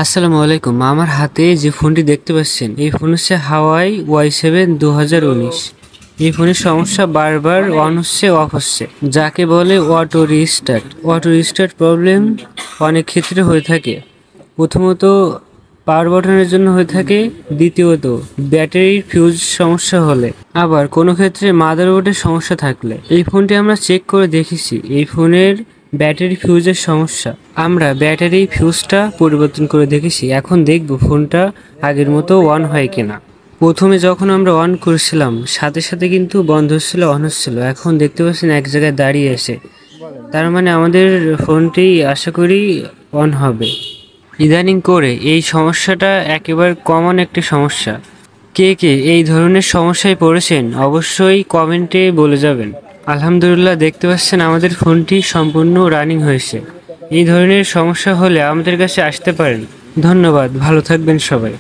আসসালামু আলাইকুম। আমার হাতে যে ফোনটি দেখতে পাচ্ছেন এই ফোন হচ্ছে হাওয়াই Y7 2019। এই ফোনের সমস্যা বারবার অন হচ্ছে অফ হচ্ছে, যাকে বলে অটো রিস্টার্ট প্রবলেম অনেক ক্ষেত্রে হয়ে থাকে। প্রথমত পাওয়ার বাটনের জন্য হয়ে থাকে, দ্বিতীয়ত ব্যাটারির ফিউজ সমস্যা হলে, আবার কোনো ক্ষেত্রে মাদারবোর্ডের সমস্যা থাকলে। এই ফোনটি আমরা চেক করে দেখেছি, এই ফোনের ব্যাটারি ফিউজের সমস্যা। আমরা ব্যাটারি ফিউজটা পরিবর্তন করে দেখেছি, এখন দেখব ফোনটা আগের মতো অন হয় কিনা। প্রথমে যখন আমরা অন করেছিলাম সাথে সাথে কিন্তু বন্ধ হচ্ছিল, অন হচ্ছিল। এখন দেখতে পাচ্ছেন এক জায়গায় দাঁড়িয়ে আছে, তার মানে আমাদের ফোনটি আশা করি অন হবে। ইদানিং করে এই সমস্যাটা একেবারে কমন একটি সমস্যা। কে কে এই ধরনের সমস্যায় পড়েছেন অবশ্যই কমেন্টে বলে যাবেন। আলহামদুলিল্লাহ, দেখতে পাচ্ছেন আমাদের ফোনটি সম্পূর্ণ রানিং হয়েছে। এই ধরনের সমস্যা হলে আমাদের কাছে আসতে পারেন। ধন্যবাদ, ভালো থাকবেন সবাই।